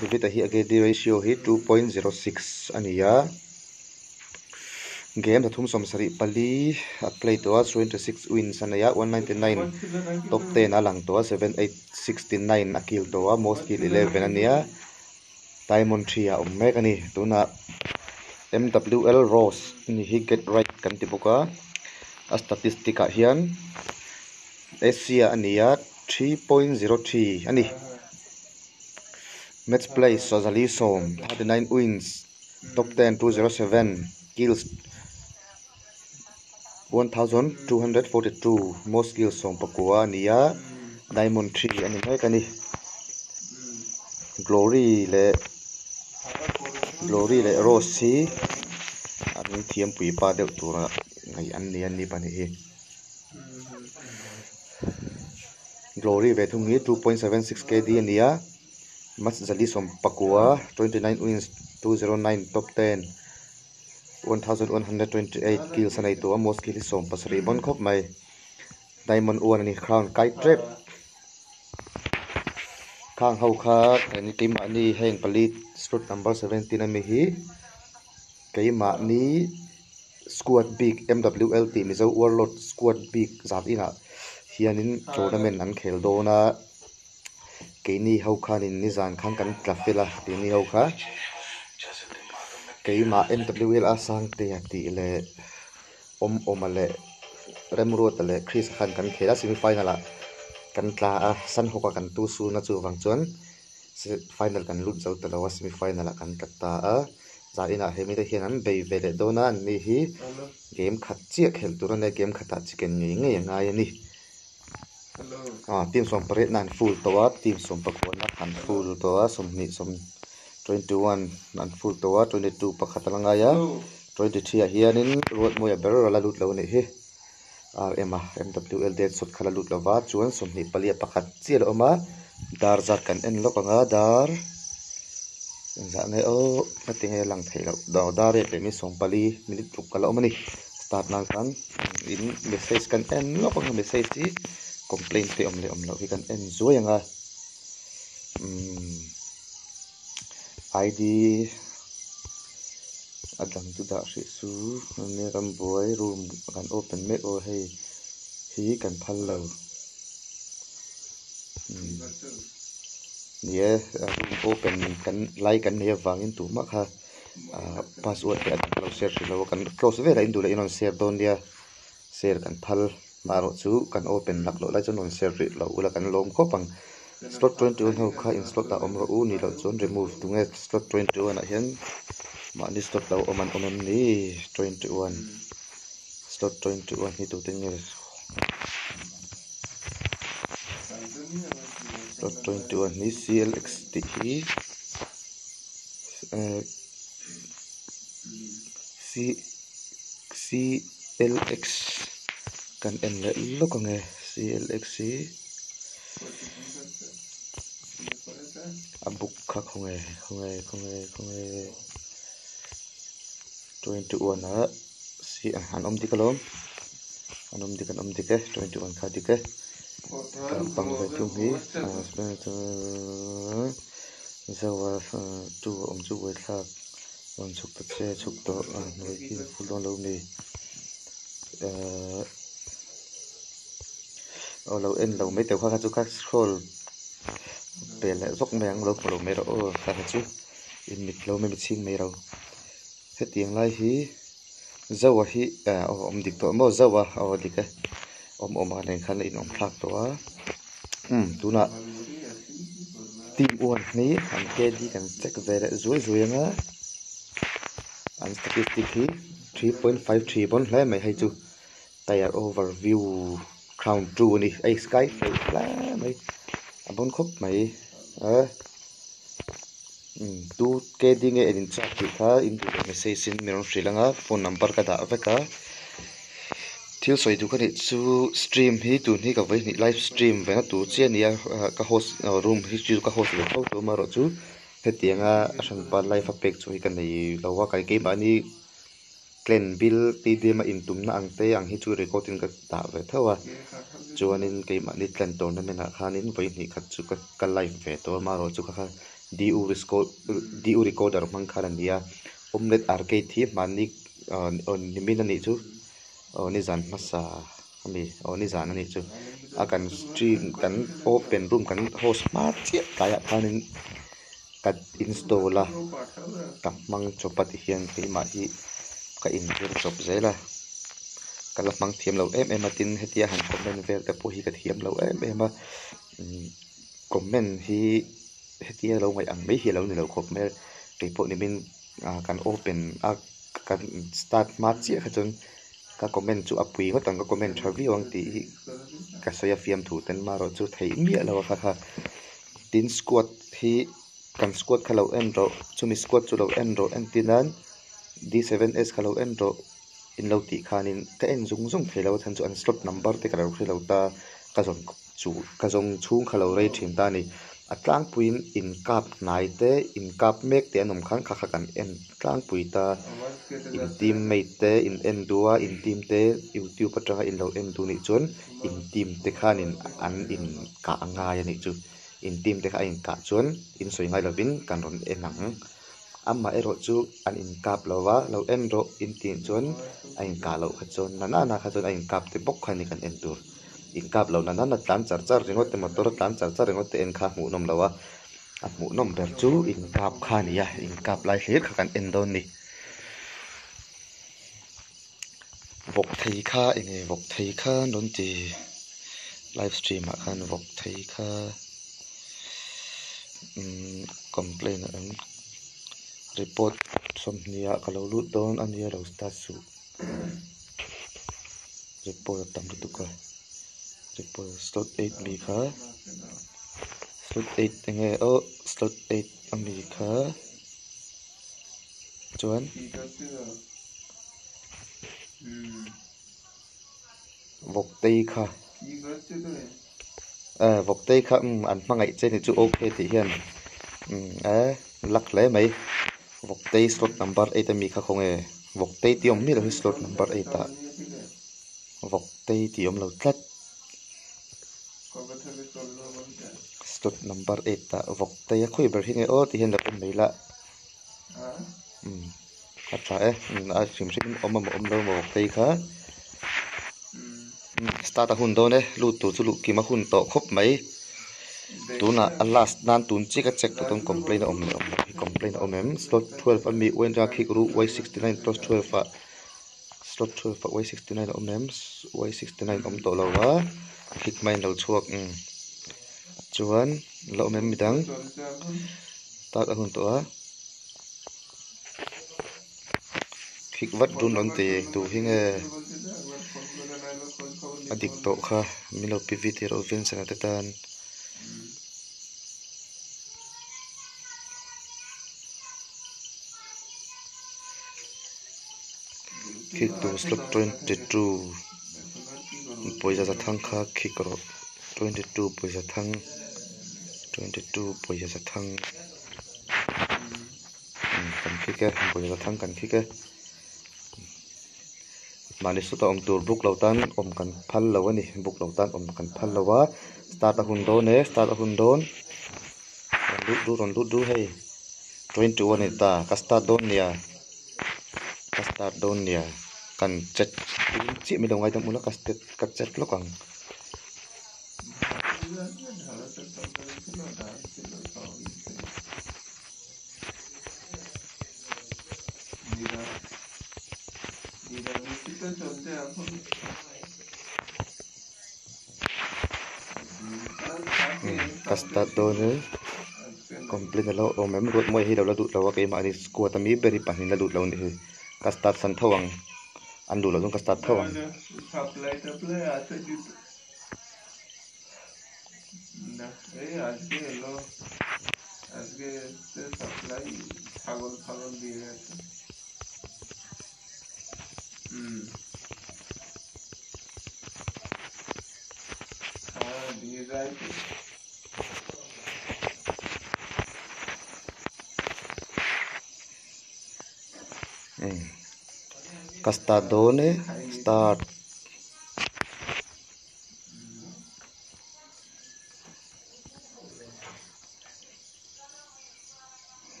David hi AKD ratio hi 2.06 ania game that thum som sari pali at play to 26 wins ania 199 top 10 alang to 7869 akil to most kill 11 ania Diamond 3 mek ani tuna MWL Rose ni hi get right kan tibuka a statistica hian Asia ania 3.03 ani match play Sozali Som 39 wins top 10 207 kills 1242 most kills Som pakua ania Diamond 3 ani mai kani Glory le Rossi ani thiam pui pa deuh tura ngai an ni pani hi Glory ve thung hi 2.76 KD ania match Zali Som pakua 29 wins 209 top 10 1128 kills anai to most kills Som pasari bon khop mai Diamond 1 ani crown kai trap khang hau kha ani keima ni heng palit slot number 17 ami hi keima ni squad big MWL team is a warlord squad big zat ina hianin tournament an khel dona keini hau khan in ni zan khan kan trafela tini hau kha keima MWL asang te ati le omale remrot le Chris khan kan khela semi final a kan tla a san hoka kan tu su na chu wang chuan final kan lut zau talawa semi final a kan katta a zarina hemi te hian an bei vele dona ni hi game khat chi khel turane game khata chicken nge ngai ani team som pare nan full towa team som pakwa na han full towa som ni som 21 nan full towa 22 pakhatalanga ya 23 a hianin road moya berra la lut lo ni hi RM MWL det sot khala lut lova chuan somni palia pakhat chial oma dar zat kan en lokanga dar za ne o pating he lang theilo do dar re mi som pali minute tuk kala omani start nang kan in message kan en lokanga message ti complaint te omle omlo hi kan en zoyanga ID adang tu da shi su ne ram boy room kan open me o hey hi kan phal lo ye room open kan like kan he wangin tu ma kha password te adang lo share lo kan close ve la indu le inon share don dia share kan phal maro chu kan open lak lo lai chon on share ri lo ula kan lom khopang slot 21 ho kha in slot ta omro u ni lo chon remove tu nge slot 21 a hian ma ni slot lo oman ni 21 slot 21 hi tu tenge slot 21 ni CLXT hi CLX kan en le lokange CLX hi abuk kha khonge 21 a si an om dikalom an om dike 21 kha dike pang ve tu hi zawa tu om chu we thla on chuk ta che chuk to noi ki fulon lo ni lo en lo me te kha chu kha scroll pe le zok meng lo lo me ro kha chu in mit lo me ching me ro he tiang lai hi zawa hi om dik to mo zawa o dike om len khan in om thak to a tuna team 1 ni an ke di kan check vele zui nga an statistic hi 3.53 bon hle mai hai chu tire overview crown 2 ni ai sky la mai abon khop mai tu ke ding e in chat ki kha in tu message in meron shrilanga phone number ka da veka thil soi tu khani chu stream hi tu ni ka vai ni live stream ve na tu che nia ka host room hi chu ka host le thau tu ma ro chu he tianga asan pa live page chu hi kan nei lawa kai ke ba ni clen bill ti de ma in tum na ang te ang hi chu recording ka ta ve thawa chuanin ke ma ni tlen tournament a khanin voi ni khat chu ka live ve to ma ro chu kha du recorder mang kharan dia omlet arcade thi mani on nimin ani chu ni zan masa ami ni zan ani chu akan stream kan open room kan host ma che kaya khanin kat installa kam mang chopati hian ke ma hi ka in tir chop zela kala mang thiam lo em atin hetia han comment vel te po hi ka thiam lo em comment hi hetia lo ngai ang mai hi lo ni lo khop me ke po ni min kan open kan start ma chi kha chun ka comment chu apui ho tang ka comment thawi wang ti ka soya fiam thu ten ma ro chu thei mi lo kha tin squad hi kan squad khalo en ro chumi squad chu lo en ro en tinan D7S khalo en ro in lo ti khanin ka en zung thelo than chu an slot number te kalo khelo ta ka zong chung khalo rei thin ta ni atlang puin in kap nai te in kap mek te anom khan kha kan en tlang pui ta in team mate te in en dua in team te youtube atanga in lo en du ni chon in team te khanin an in ka anga ya ni chu in team te kha in ka chon in soi ngai lovin kan ron enang amma ero chu an in kap lowa lo en ro in tin chon a in ka lo kha chon na kha chon a in kap te bok khani kan en tur in kap lo na tlan char ringot te motor tlan char ringot te en kha mu nom lawa a mu nom ber chu in kap kha ni ya in kap lai hlir kha kan en don ni vok thei kha non ti live stream a khan vok thei kha complain an report somnia kalau lut don ania lo start su report tam tu ka report slot 8 mi kha slot 8 tenge slot 8 ami kha chuan vok tei kha vok tei kha an mangai che ni chu okay ti hian lak le mai vok tei slot number 8 ami kha khong vok tei ti om mi lo slot number 8 ta vok tei ti om lo tlat slot number 8 ta vok tei khoi ber hi nge ti hian la pum mai la atra a sim om lo vok tei kha start a hun do ne lu tu chu lu ki ma hun to khop mai tuna last nan tun chi ka check to ton complain om em slot 12 ami when ra kick ru y69 plus 12 fa slot 12 fa y69 om em y69 om to lawa kick mai lo chuak chuan lo mem midang start a hun to a kick wat run on te tu hinge adik to kha milo pvt ro vin sana tan kick to slot 22 poisa sa thang kha kick ro 22 poisa thang 22 poisa sa thang kan kick poisa thang kan kick mani su ta om tur book lautan om kan phal lawani book lautan om kan phal lawa start a hun don ron du hey 21 eta ka start don nia kan chat chi mi longai tam ula ka chat lokang kasta done complain lo o mem rot moi hi lo du lo ke ma ni squad mi beri pahin la du lo ni kasta san thawang an du lo jong kasta thawang supply ate dit na azge lo azge se supply ছাগল দিয়ে আছে দিয়ে যায় Castadone start.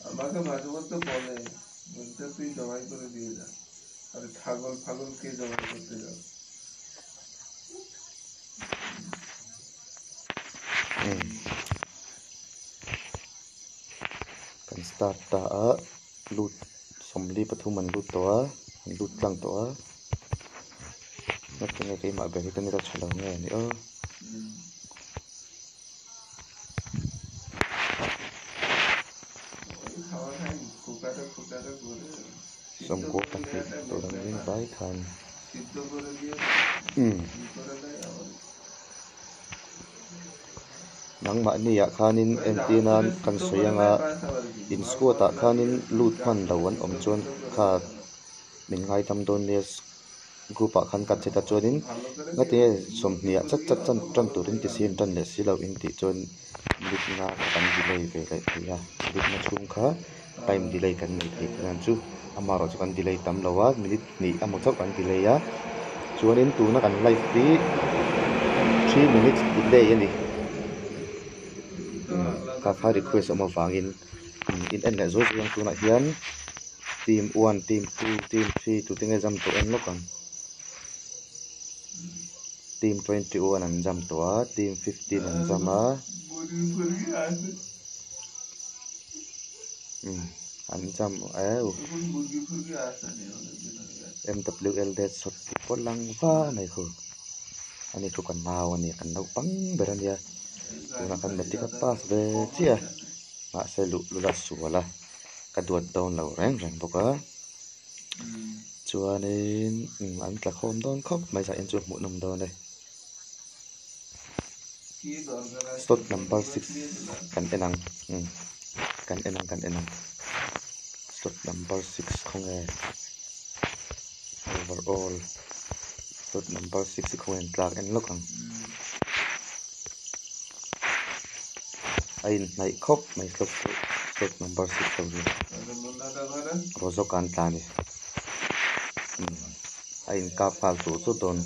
আমাকে মাঝে মধ্যে বলে বলতে তুই জবাই করে দিয়ে যা আরে ছাগল ফাগল কে জবাই করতে যাও Kan start ta a lut somli pathuman lut to a lut tlang to a natinga kai ma be kan ra chalo nge ni o খাওয়া খাই ফুকাটা ফুকাটা করে som ko kan ti to dang ling bai khan সিদ্ধ করে দিয়ে করে দেয় আবার nang ma ni ya khanin entinan kan soyanga in squat ta khanin lut man lawan om chon kha min ngai tam don ne grupa khan kat cheta chonin ngate som nia chat chat chan tran turin ti sin tran le silo in ti chon lit nga kan delay ve le ya lit na chung kha time delay kan ni ti kan chu amaro chu kan delay tam lawa minute ni amo chok kan delay ya chuanin tu na kan live bi 3 minutes delay ani ka request ama wangin in en le zo yang tu na hian team 1 team 2 team 3 tu tinge jam to en lokang team 21 an jam to a team 15 an jam a an jam MWL det sot ko lang va nai khu ani thu kan naw ani kan nau pang beran ya tuna kan metika pass ve chia ma se lu la suala ka duat down lo reng reng boka chuanin an tla khom don khop mai sa en chu mu nom don dai slot number 6 kan enang slot number 6 không e overall slot number 6 không en tlak en lokang ain nai khop mai slot number 6 không ni rozo kan tlani ain ka phal chu don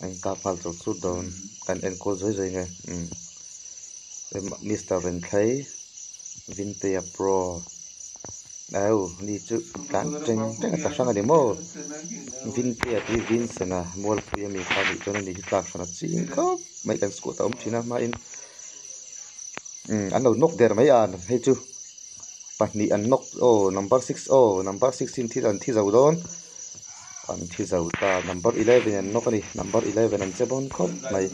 anh ca phal chu don kan en ko zoi zoi nge Mr. Ren Khai Vintea Pro đâu đi chứ cán tranh cả sang này mo Vintea thì Vincena mua phía mình khai bị cho nên đi tạc sang chín khóc mấy cái score tóm chỉ là in anh đâu nóc der mấy anh hay chưa bạn đi anh nóc number 6 number 16 thì giàu đón anh thì giàu ta number 11 anh nóc đi number 11 anh sẽ bon khóc này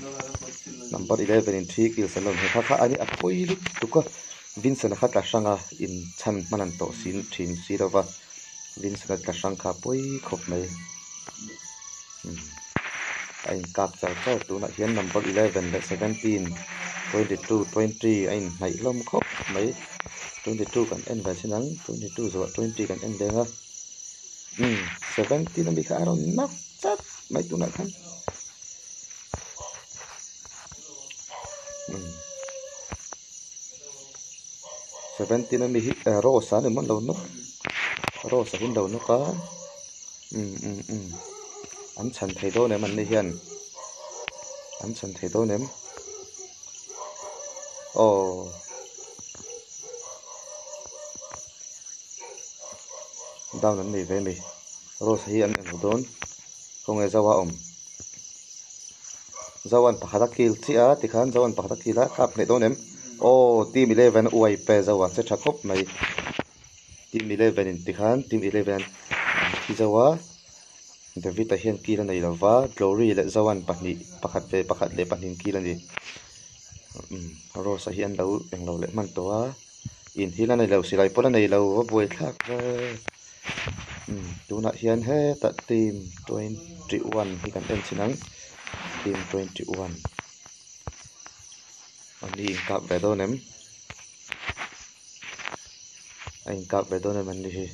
number 11 in 3 kills alone he kha ani apoi lu tuka Vincent kha ta sanga in chan manan to sin thin sirawa Vincent ta sang kha poi khop mai ain kap chal chal tu na hian number 11 le 17 22 20 ain nai lom khop mai 22 kan en va chinang 22 zo 20 kan en lenga 17 na bi kha aron nak chat mai tu na khan 17 na mi rosa ne man lo no rosa hin lo no ka an chan thei do ne man ni hian an chan thei do nem down an nei ve mi rosa hi an don không ai zawa zawan pakhata kil chi a tikhan zawan pakhata kila kap ne do nem team 11 uai pe zawa se thakop mai team 11 in tikhan team 11 thi zawa David a hian kila nei lova glory le zawan pahni pakhat le pahnin kila ni rosa hian lo eng lo le man to a in hila nei lo silai pola nei lo boi thak tuna hian he ta team 21 hi kan en chinang team 21 ani kap ve do nem anh kap ve do nem ani hi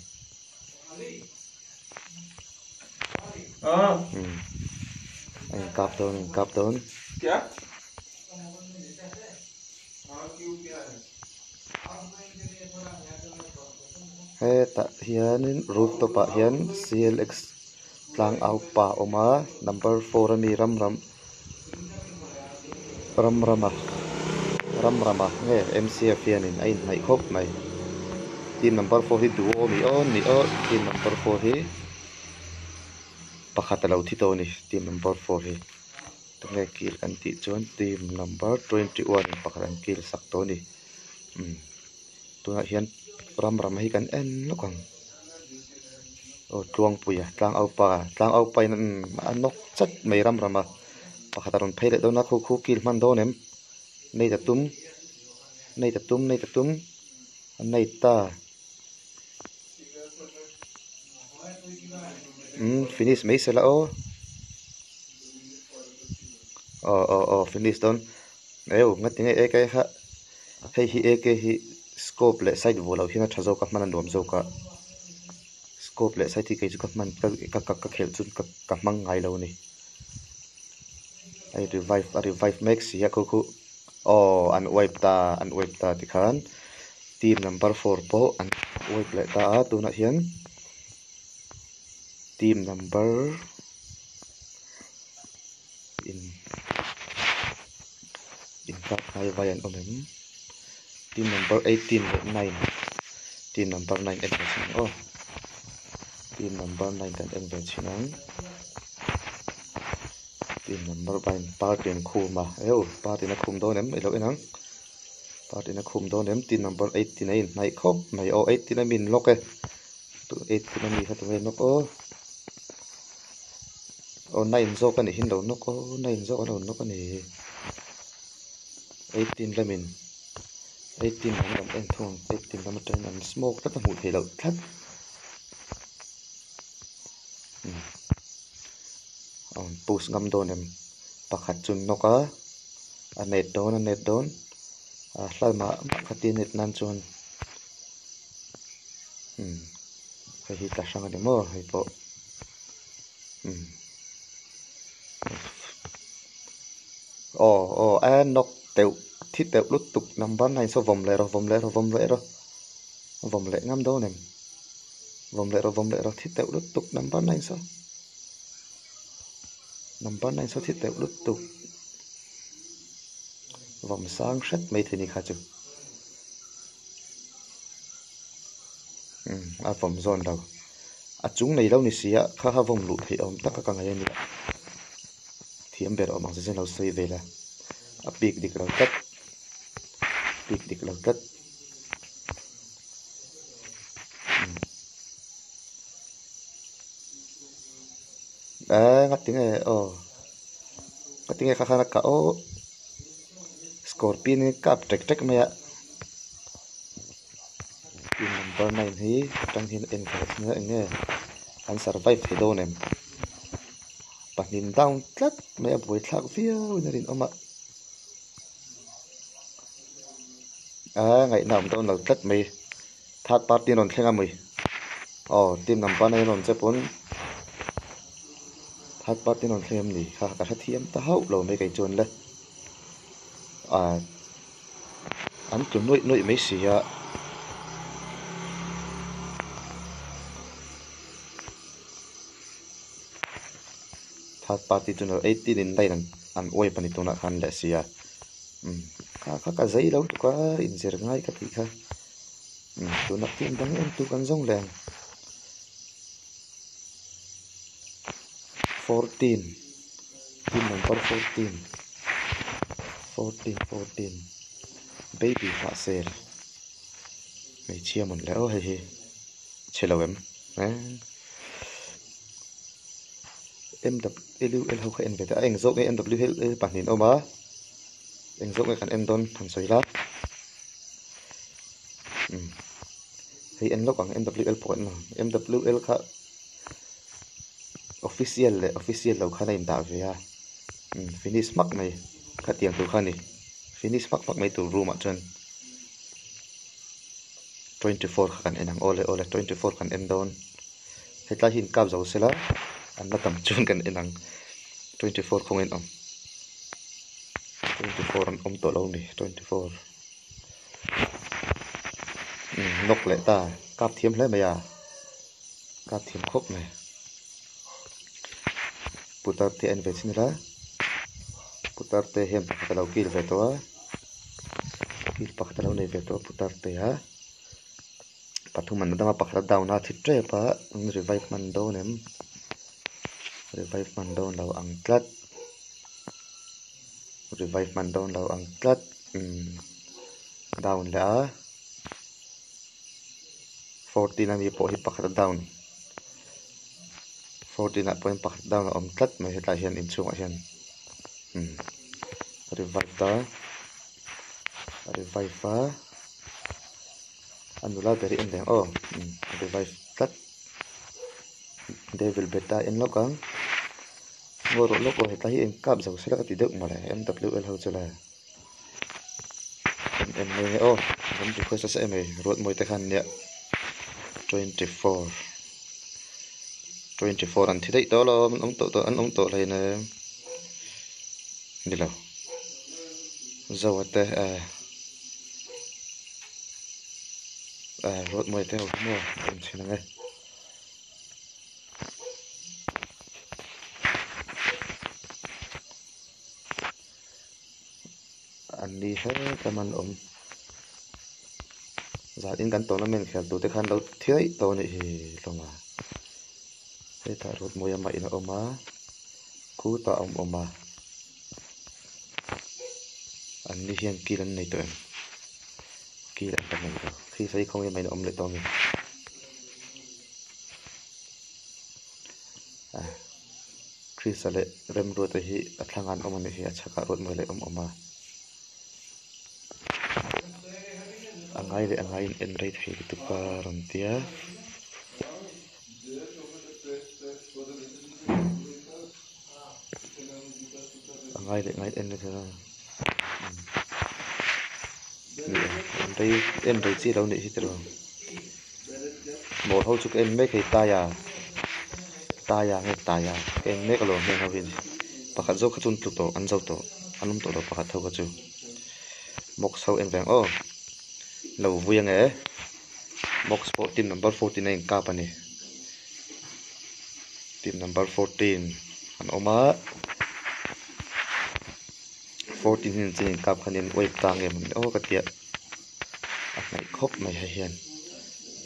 anh cáp đón क्या हाँ क्यों क्या है he ta hian rooftop ah hian CLX tlang au pa oma number 4 ani ram rama nge MCF hian in ai nai khop mai team number 4 hi duo ni o team number 4 hi pakhat lo thi to ni team number 4 hi tunge kil kan ti chuan team number 21 pakhat an kil sak to ni tuna hian ram hi kan en lokang o tluang puya tlang au pa in anok chat mai ram rama pakhat aron pheile dona khu kil man do nem nei ta tum nei ta finish mấy sẽ là finish don eo ngat tinge e cái ha hei hi e ke hi scope le side volau hi na thazo ka man dom zo ka scope le side ke chu ka man ka khel chun ka mang ngai lo ni ai revive max ya ko an wipe ta ti khan team number 4 po an wipe le ta tu na hian team number in fact hai vayan omem team number 18 และ9 team number 9 en version team number 9 dan en version team number 9 party en khuma party na khum do nem elo enang party na khum do nem team number 89 nai khop mai 89 min loke tu 89 mi khat ve nok 9 zo kan hin lo nok 9 zo kan nok ani 18 lamin 18 lam en thong 18 lam train and smoke ta mu thelo that push ngam do nem pakhat chun noka anet don hlalma khati net nan chun hi ta sang ani mo hi po nok teu thi teu lut tuk number 9 so vom le ngam do nem vom le ro thi teu lut tuk number 9 so thi teu lut tuk vom sang shat mai thini kha chu vom zon đâu chung nei lo ni sia kha vom lu thei om tak ka ngai ni thiam ber om ang se lo sei vela a big dik lo tat ngatinge kha ka scorpion kap trek me team number 9 hi tang hin encourage nge an survive he do nem panin down tlat me boy thak fiu narin oma ngai nam don lo tlat me third party non thlenga mui team number 9 non chepon third party non thlem ni kha ka thiam ta hau lo me kai chon le an tu noi me sia third party tu no 18 in dai an oi pani tu na khan le sia ka zai lo ka in zer ngai ka ti kha tu na tin dang en tu kan zong leng 14 team number 14 baby fa sel mai chia mon leo he chelo em MWL ho kha en beta eng zok nge MWL panin oma eng zok nge kan en don than soila hei en lokang MWL point no MWL kha official lo kha nei da ve finish mak nei kha tiang tu kha ni finish mak mai tu room a chan 24 kan enang ole 24 kan en don hetla hin kap zo sela an na tam chun kan enang 24 không en 24 an to lo ni 24 nóc lại ta cáp thiếm lấy mày à cáp thiếm khốc này putar te en về xin ra putar te hem pakata lo kil ve to kil pakata lo nei ve to putar te ha pathuman dama pakata down na thitre pa revive man do nem revive man do lo ang tlat revive man do lo ang tlat down la 40 na mi po hi pakata down 40 na po hi pakata down om tlat mai heta hian in chung a hian revive ta revive fa anula beri en deng revive tlat devil beta en lokang ngoro loko heta hi en kap zau sela ti deuh male mwl ho chula em me em request sa em rot moi te khan nia 24 an thi dei to lo ông to lai ne ni lo zawate rot moi te ho mo em chin ngai an ni he kaman za in kan tournament khel tu te khan lo thiai to ni hi longa he ta rot moi ma ina oma khu ta oma an ni hian kilan nei to em kilan ta nei to khi sai không em mai na le to mi Chris ale rem ro te hi atlangan oma ni hi achaka rot moi le oma angai le angai en rei thi tu pa ron tia angai le ngai en le thera en rei chi lo ni hi tro mo ho chu en me kai ta ya en me ka lo me na win pakhat zo khachun tu to an zo to anum to lo pakhat tho ka chu mok sau en veng lo vuyang box 14 number 49 ka pani team number 14 an oma 14 hin chin kap khanin oi tang em ka tia nai khop mai ha hian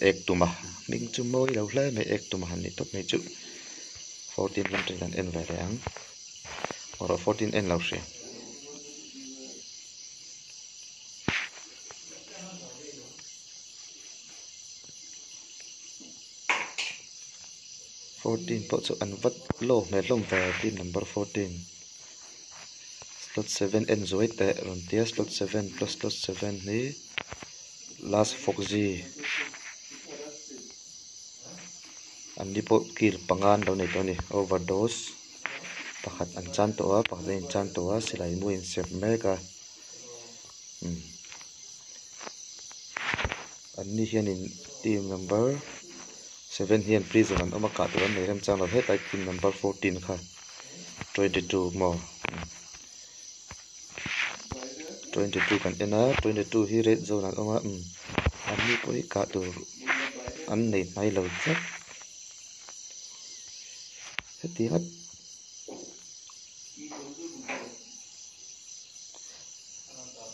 ek tuma ming chu moi lo hle mai ek tuma han ni top mai chu 14 lam tran en va rang or 14 en lo she po chu an vat lo me lom ve team number 14 slot 7 en zoi te ron tia slot 7 plus slot 7 ni last foxy an ni po kil pangan do nei to ni overdose pakhat an chan to a pakhat in chan to a silai mu in sep meka an ni hian in team number 7 hian prison an oma ka tuan nei ram chang lo he tai team number 14 kha 22 more 22 kan ena 22 hi red zone an oma an ni po hi ka tur an nei mai lo chak heti hat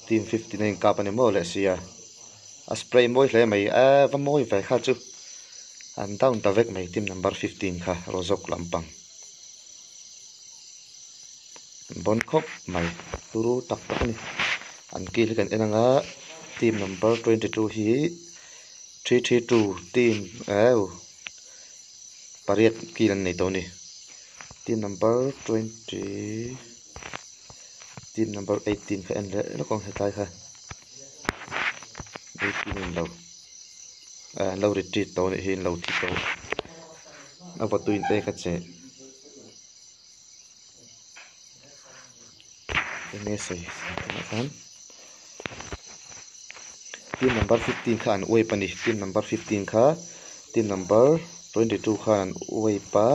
team 59 ka pani mo le sia a spray moi hle mai va moi ve kha chu an down ta vek mai team number 15 kha rozok lampang bon khop mai turu tak tak ni an kil kan enanga team number 22 hi 332 team pariat kilan nei to ni team number 20 team number 18 kha en le lo kong hetai kha 18 lo retreat to ni hin lo thi to ava tuin te ka che ene sei kan team number 15 kha an oi pani team number 15 kha team number 22 kha an oi pa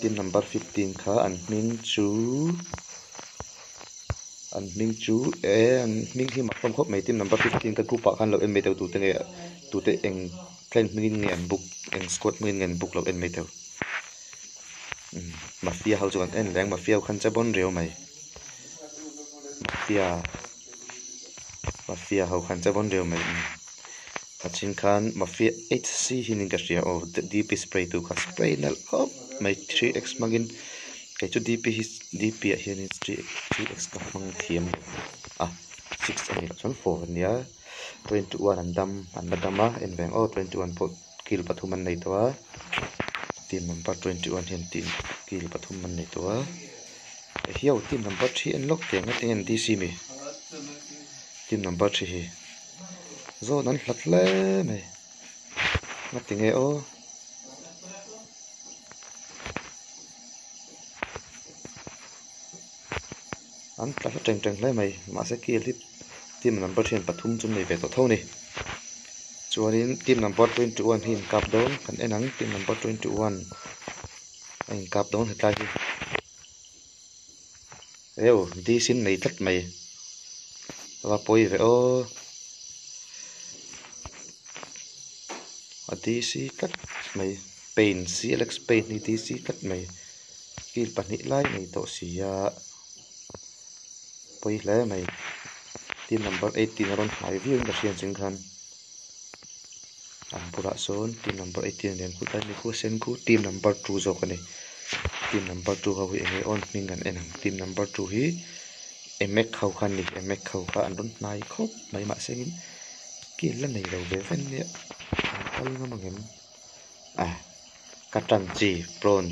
team number 15 kha an hming chu an hming hi makom khop mai team number 15 ka group khan lo en mai tu te eng tlen hming nge an book eng squad hming nge an book lo en mai tu mafia hau chuan en leng mafia khan cha bon reu mai mafia hau khan cha bon reu mai Achin khan mafia HC hinin ka ria of DP spray tu kha spray nal khop mai 3x magin ke chu DP hian 3x ka mang thiam 6 ani chon 4 nia 21 andam anadama en bang 21 pot kill pathum an nei to team number 21 hian team kill pathum an nei to hiau team number 3 en lock teng ateng DC mi team number 3 hi zo nan hlat le mai ngatinge an tla teng le mai ma se kill hi team number 10 pathum chum nei ve to thoni chuanin team number 21 hin kap down kan enang team number 21 anh kap down hetlai hi eo di sin nei tlat mai wa poi ve DC cắt mày pain CLX pain ni DC cắt mày kil pani lai nei to sia poi le mày team number 18 aron hai viewing da sian sing khan pura son team number 18 len ku tai ni ku sen ku team number 2 zo kani team number 2 ho hi on ningan enang team number 2 hi emek khau khan ni emek khau kha an don nai khop mai ma sengin kil la nei lo ve fen ni al na mangem katan chi prawn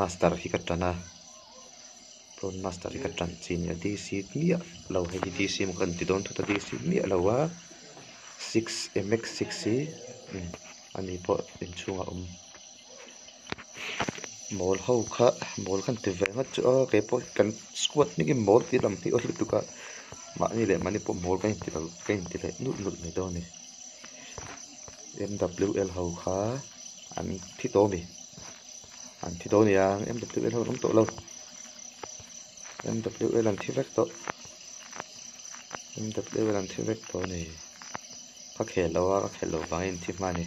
master hi katana prawn master hi katan chi ni DC ni lo he DC mo kan ti don thu DC ni lo wa 6 MX6 ani po in chunga mol ho kha mol kan ti ve nga chu ke po kan squad ni ki mol ti lam hi ol tu ka ma ni le mani po mol kan ti le nu ni do ni MWL hầu khá anh thi tố mi yang MWL hầu lắm tổ lâu MWL làm thi vector này các hệ lâu vàng in thi mà này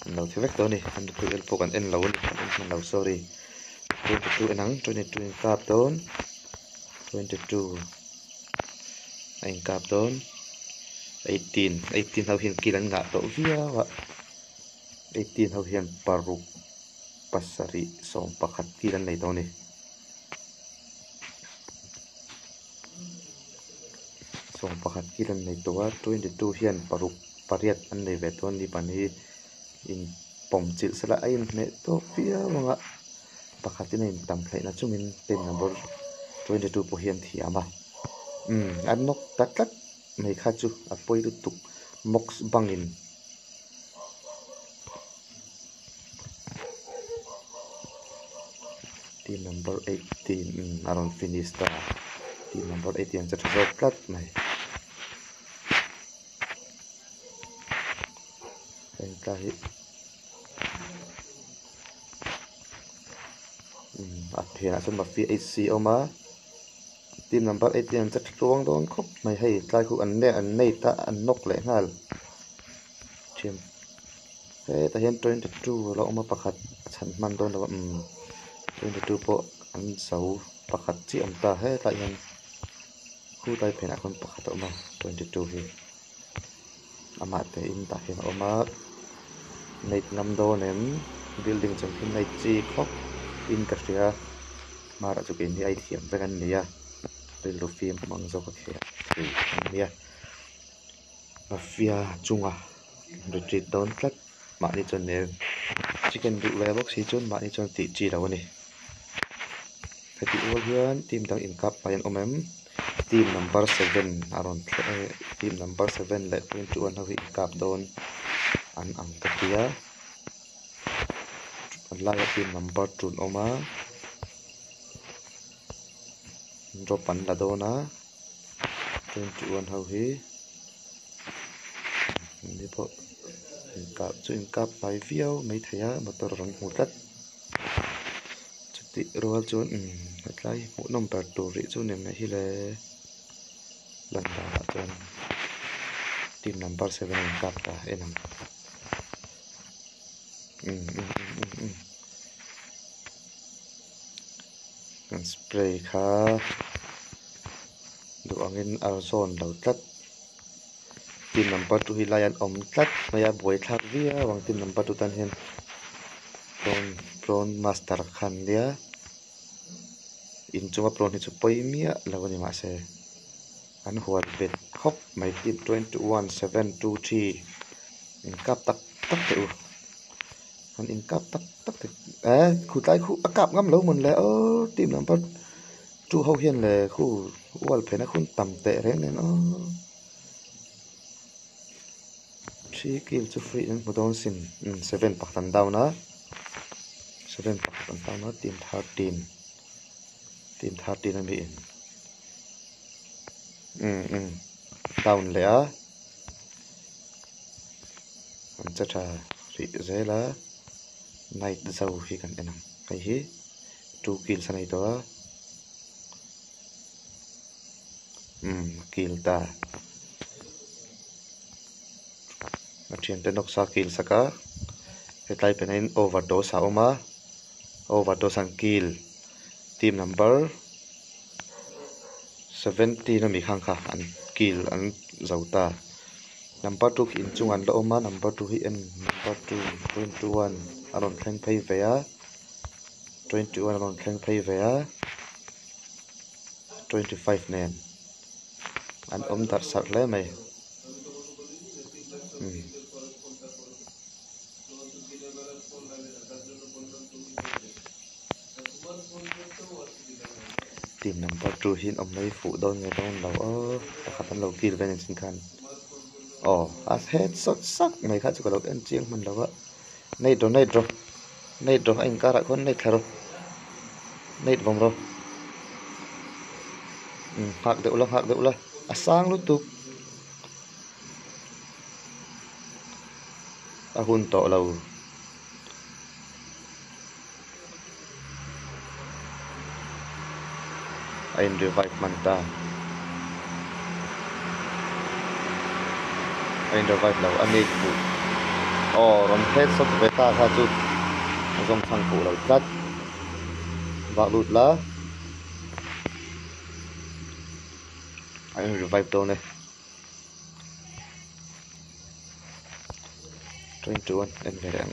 lâu thi vector này MWL phụ cần en lâu này lâu sorry 22 nắng 22 cáp đón 22 anh cáp đón 18 hau hian kilan nga to via wa 18 hau hian paruk pasari som pakhat kilan nei to ni som pakhat kilan nei to wa 22 hian paruk pariat an nei ve to ni pani in pom chil sala ain ne to via wanga pakhatin in tam thlai na chungin team number 22 po hian thiama an nok tatlat mai kha chu apoi lu tuk mox bangin team number 18 around finish ta team number 18 chat ro plat mai en ta hi athia sun ma fi HC oma team number 18 chat ruang don khop mai hei tlai khu an nei ta an nok le ngal chim he ta hian 22 lo ma pakhat chan man don lo 22 po an sau pakhat chi am ta he ta hian khu tai phena kon pakhat oma 22 hi ama te in ta hian oma nei ngam do nem building chang hin nei chi khop in ka ria mara chu ke ni ai thiam vegan nia lo film mang zo ka khia nia mafia chunga retreat down flat ma ni chon ne chicken du le box hi chon ma ni chon ti chi lo ni thati ol hian team dang in cup payan omem team number 7 aron team number 7 le 21 ho hi cup down an ang ka tia la team number 2 oma drop pan la dona 21 hau hi ni po in kap pai viau mai thaya motor rang mutat ti rual chuan hetlai mu number 2 ri chu nem hi le lan da chuan team number 7 in kap ta enam kan spray kha du angin arzon lo tlat team number 2 hi lion om tlat maya boi thak via wang team number 2 tan hen prawn master khan dia in chunga prawn hi chu poimia lawani ma se an hual bet khop mai team 21723 in kap tak tak te u han in kap tak tak te khu tai khu akap ngam lo mun le team number 2 ho hian le khu wal phena khun tam te reng nen 3 kill to free and put on sin 7 paktan down na 7 paktan down na team 13 ami in down le a an chacha ri zela night zau hi kan enam kai hi 2 kill sanai to kill ta Machine tenok sa kill saka hetlai penain overdose a oma overdose an kill team number 70 na mi khang kha an kill an zauta number 2 in chung an lo oma number 2 hi en number 2 21 aron thleng phei ve a 21 aron thleng phei ve a 25 nen an om dar sak le mai team number 2 hin om nei phụ don nge don lo khatan lo kill ven sin khan as head shot sak mai kha chu lo en chiang man lo nei do anh kara kon nei tharo nei vòng ro hak de ula asang lu tu ahun to lo ain revive manta ain revive lo ani ku ron head shot beta kha chu zong thang ku lo tlat va lut la ain revive to ne 21 en ve rang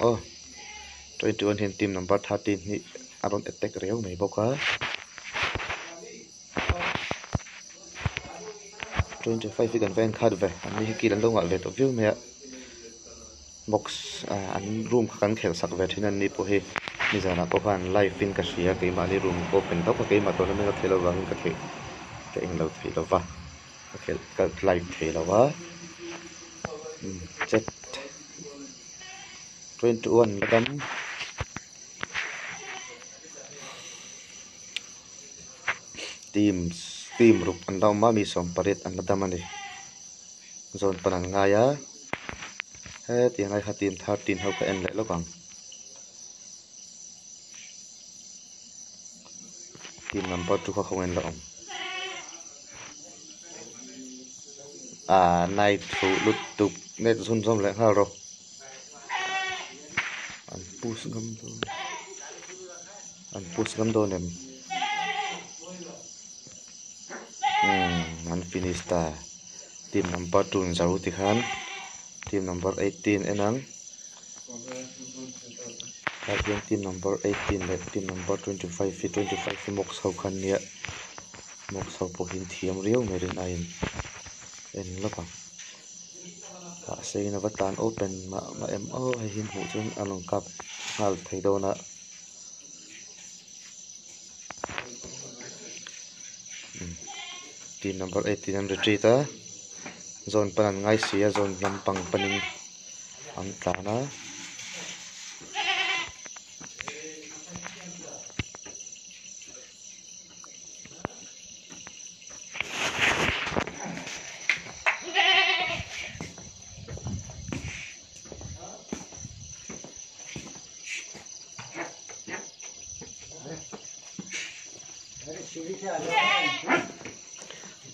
21 hin team number 13 ni aron attack reu mai boka 25 kan ven khad ve ani hi kilan longa ve to view me box an room kan khel sak ve thinan ni po hi ni jana ko khan live in ka share ke ma ni room open to ka ke ma to na me ka thelo wa ka the ke ing lo thelo wa ka khel ka live thelo wa chat 21 ladam team ruk andau ma mi som parit an ladam ani zone panan nga ya he ti ngai kha team 13 ho ka en le lo kang team number 2 kha khong en lo night thu lut tup net sun som le ha ro an push ngam do nem an finish ta team number 2 zaru ti khan team number 18 enang team number 18 le team number 25 mok sau khan nia mok sau po hin thiam riau merin ain en lapa ka seina vatan open ma em ai hin hu chun along kap hal theidona team number 18 and retreata zone panan ngai sia zone lampang panin ang tlana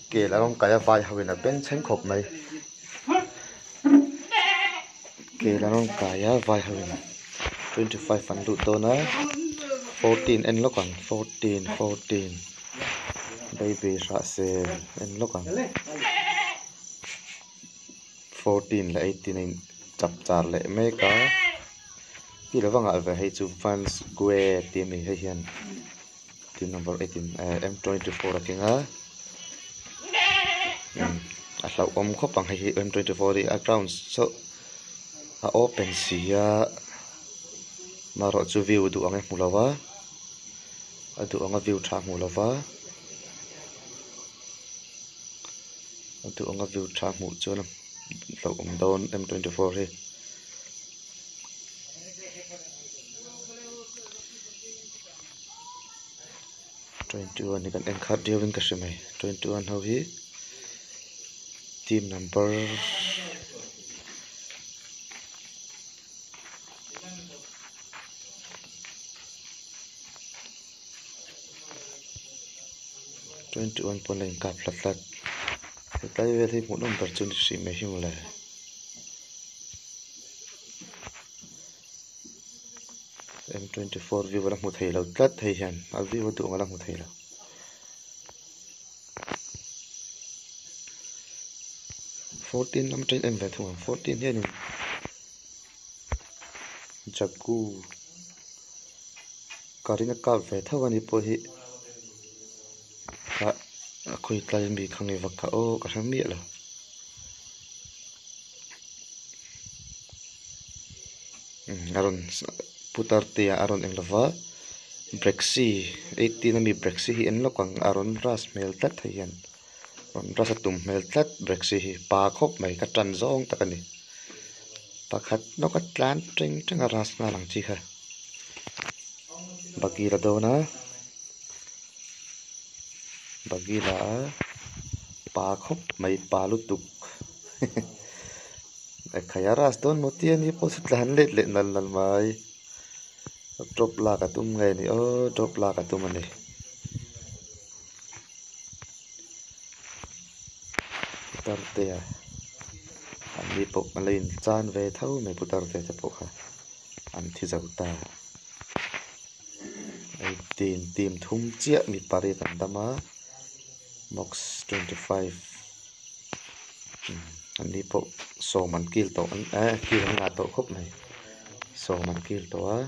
kể là ông cái vai hậu là bên tránh khop này kể là ông cái vai hậu 25 phần đủ to nữa 14 en lo còn 14 baby shot se en lo còn 14 là 18 chập char lệ mấy cả khi đó vâng ạ về hay chụp fan square team này hay hiện team number 18 M24 là kinh á lâu om khóc bằng hay M24 đi ground so open sea mà rồi chú view đủ anh em mù đủ anh view tra mù đủ anh view tra mù cho lắm lâu om down M24 đi 21 ni kan encourage dealing ka shimai 21 how hi team number pon lain ka flat hetlai ve thi mun opportunity me hi mula M24 view lang mu thei lo tlat thei hian a view tu lang mu thei lo 14 lam train em ve thu 14 hian jaku karina ka ve thawani po hi ka khoi tlai mi khang ni vakka o ka sang mi lo aron putarte aron englova brexi 18 ami brexi hi enlo kang aron ras mel tat thaian on rasa tum mel tat brexi hi pa khop mai ka tran zong takani pakhat no ka tlan tring tring ras na lang chi kha bagila dona bagila pa khop mai pa lutuk khaya ras don motian hi posit lan let let nal nal mai drop la ka tum ngai ni o drop la ka tum ani tarte ya ani pok malain chan ve thau me putarte te pok ha an thi zau ta ai team thum chia mi pare tan dama mox 25 ani pok so man kil to an kil nga to khop mai so man kil to a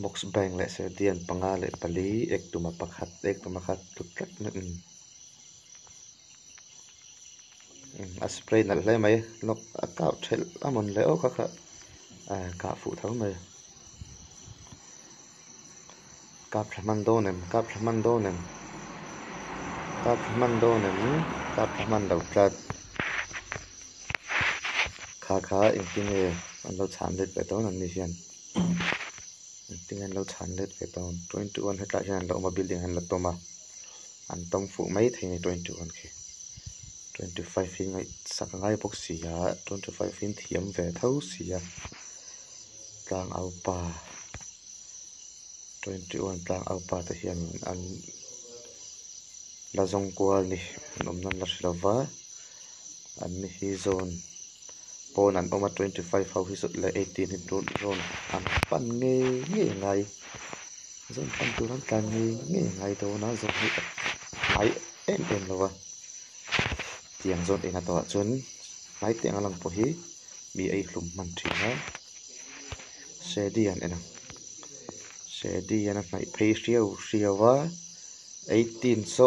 box bang le se dian panga le pali ek tuma pakhat tutlat na a spray na le mai lok ka thel amon le o kha ka fu thau mai ka phman do nem ka phman do plat kha in an lo chan let pe ton an ni hian an lo chan let pe ton 21 hetla hian lo ma building han la toma an tom fu mai thei 21 khi 25 hi ngai sakangai box sia 25 in thiam ve thau sia tlang au pa 21 tlang au pa ta hian an la zong kwal ni nom nan la shilova an ni hi zone pon an oma 25 how hi sut la 18 in zone an pan nge ngai zone pan tu ran kan nge ngai to na zone hi ai em lawa tiang zone ena to chun mai tiang alang po hi mi ai hlum man thina sedian ena sedian nai phei riawa 18 so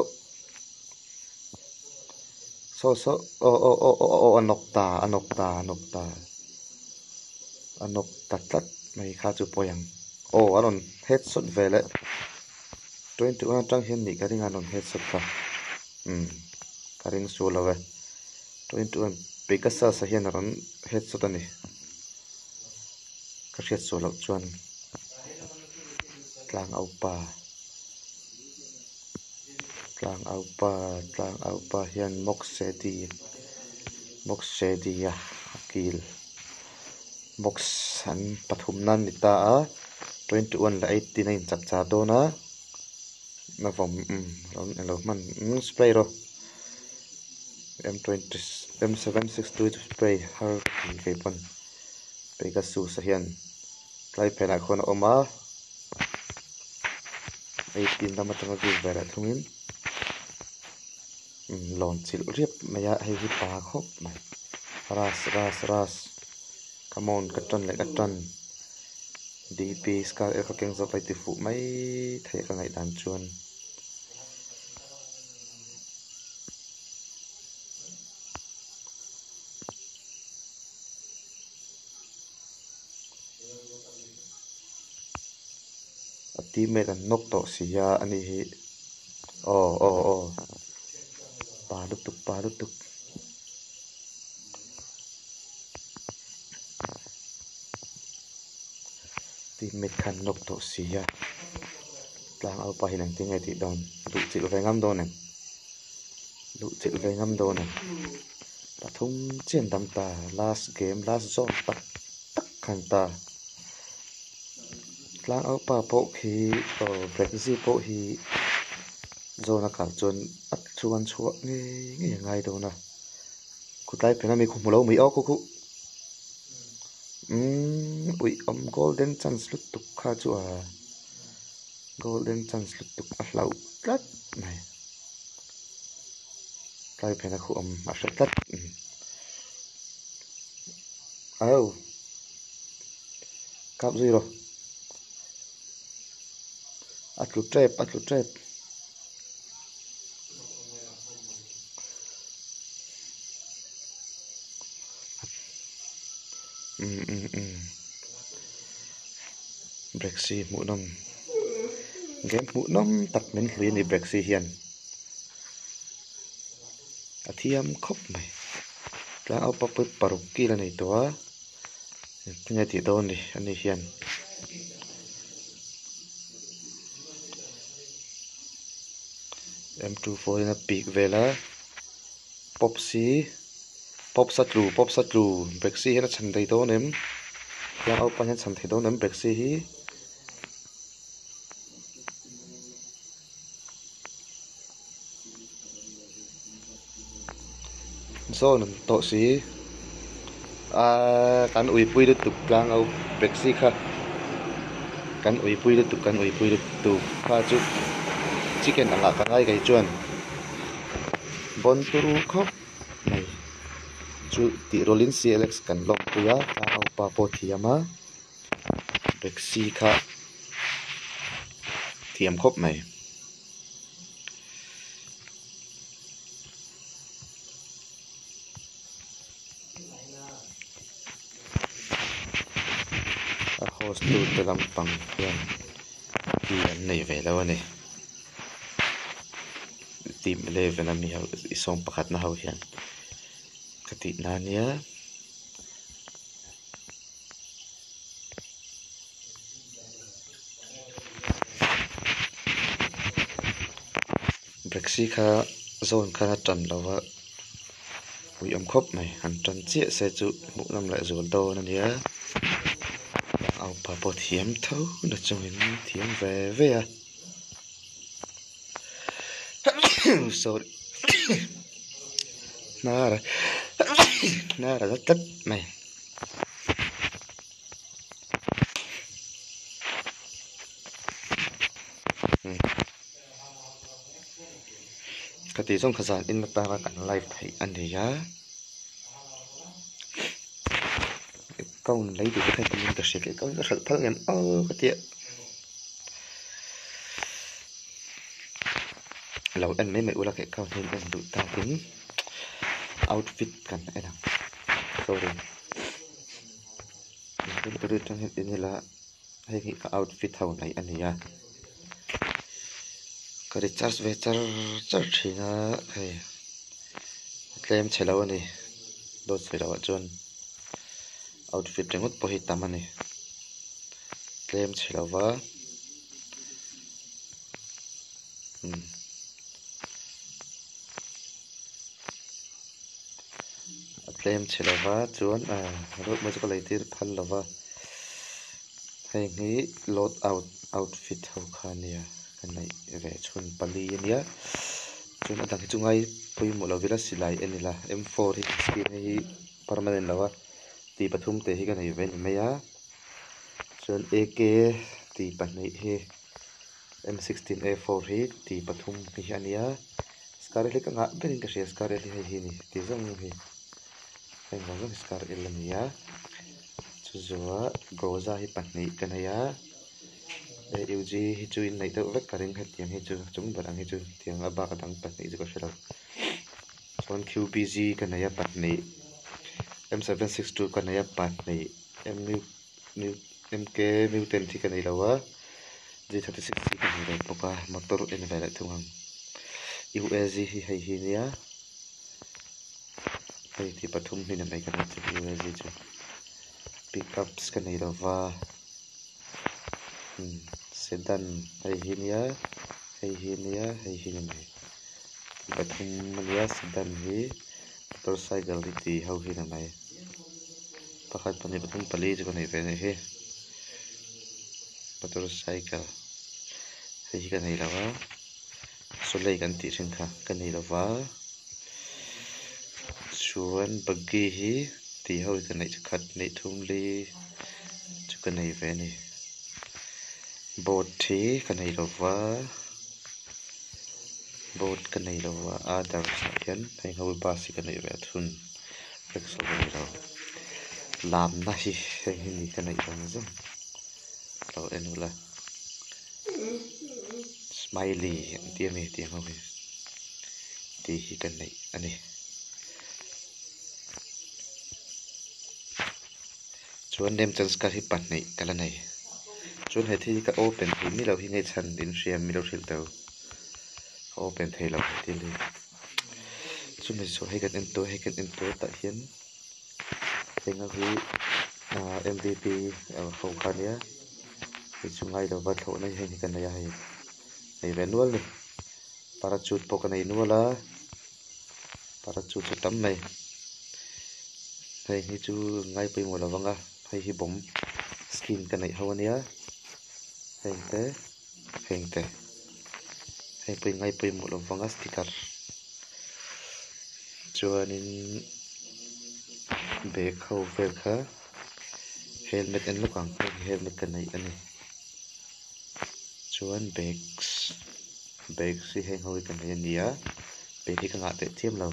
anokta tat mai kha chu poyang anon headshot vele 21 tang hian ni ka ringa non headshot ka karing sulawe 21 pekasa sa hian ron headshot ani ka riat sula chuan tlang au pa hian mox sedi ya akil mox han pathum nan ni ta a 21 la 89 chak cha dona na vom ron elo man spray ro M20 M762 spray har ke pon Pegasus hian tlai phena khon oma 18 lama tanga vi vera thungin lon chil riep maya hei hi pa khop mai ras come on katron le katron DP scar el keng zo pai ti fu mai thei ka ngai dan chuan teammate an knock to sia ani hi pa lutuk teammate kan knock to sia tlang au pa hinang tingai ti don lu chil ve ngam don ne pathum chen dam ta last game last zone tak khan ta tlang au pa po khi Brexit po hi zona ka chon at chuan chuak nge ngai do na kutlai pena mi khumulo mi au khu ui golden chance lut tuk kha chu golden chance lut tuk a hlau tlat mai tlai pena khu a hlat tlat au kap zero atlu trap Brexit mu nom game mu nom tak men hlui ni Brexit hian athiam khop mai tla au pa paruk ki la nei to a nya ti don ni ani hian M24 na peak vela pop satlu Brexit hian chan dei to nem tla au pa hian chan thei do nem Brexit hi zone to si kan ui pui de tuk tlang au Brexit kha kan ui pui de tuk kha chu chicken anga ka ngai gai chuan bon turu khop nei chu ti rolin CLX kan lok puya ta au pa po thiama Brexit kha thiam khop mai a host tu te lampang hian ti an nei ve lo ani team 11 ami hau isom pakhat na hau hian kati nania Brexit kha zone kha tan lawa ui khop mai han tan che se chu mu nam la zol do na nia au pa po thiam tho na chungin thiam ve a sorry nara tat mai kati song khazan in ta kan live thai an de ya kaun lấy được cái thành cái sự cái kaun cái sự phật em cái tiệt lâu anh mấy mẹ ula cái kaun thêm anh đủ ta tính outfit kan anh em sorry cái từ trong hiện ini là hay cái outfit thầu này anh ya cái charge về charge thì nó hay claim chạy lâu này đốt phải đâu chôn outfit rengot po hitamani claim chilawa claim chilawa chuan rot mai ko leitir phal lawa hei ngi load out outfit ho khania kan nei ve chun pali ania chun atang hi chungai pui mo lo vila silai enila M4 hi skin hi permanent lawa ti pathum te hi kan nei ve ni maya chun AK ti panai hi M16A4 hi ti pathum hi ania scarlet ka nga berin ka share scarlet hi ni ti zong hi heng zong scarlet lamia chuwa groza hi panai kanaya UG hi chu in nei to vek karing het tiang hi chu chung barang hi chu tiang aba ka dang panai chu ka shelo chon QPG kanaya panai M762 kanaya panai MK mutant thi kanai lawa G36 thi kanai la poka motor in vela thungang UAZ hi hi nia hei ti pathum ni na mai kanai chu UAZ chu pickups kanai lawa sedan hei hinia mai pathum nia sedan hi motorcycle hi ti ho hi na mai pakhat pani pathum pali chu kanai ve nei hi motorcycle hei kanai lawa solei kan ti thin kha kanai lawa chuan buggy hi ti ho kanai chu khat nei thum li chu kanai ve ni boat thi kanai lawa boat kanai lawa adar hian hei ho bus kanai ve thun rickshaw kanai lawa lam na hi hei ni kanai bang zo lo enula smiley ti mi ti ho hi ti hi kanai ani chuan nem chans ka hi panai kala nei chuan he thi ka open thi mi lo hi ngei chan din siam mi lo thil to open thei lo ti li chu mi so he kan ento ta hian henga hi MVP ho khania hi chungai lo ba tho nei he kan ya hei venual ni parachute po kan ei nuala parachute chu tam mai hei hi chu ngai pui mo lawanga hei hi bom skin kan ei hawania hengte hei pui ngai pui mo lawanga sticker chuanin bag ho vel kha helmet en lukang helmet kan ei ani chuan bags hi heng ho kan ei ania bag hi ka nga te thiam lo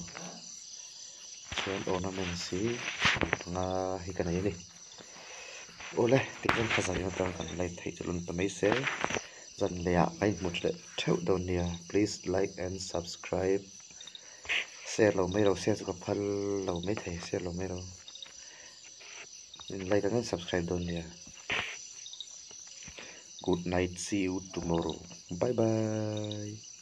chuan ornaments hi nga hi kan ei ni ole tikon khazai na tang kan lai thei chulun tamai se zan leya ai mutle theu don nia please like and subscribe share lo mai ro share ka phal lo mai thei share lo mai ro like and subscribe don nia good night see you tomorrow bye bye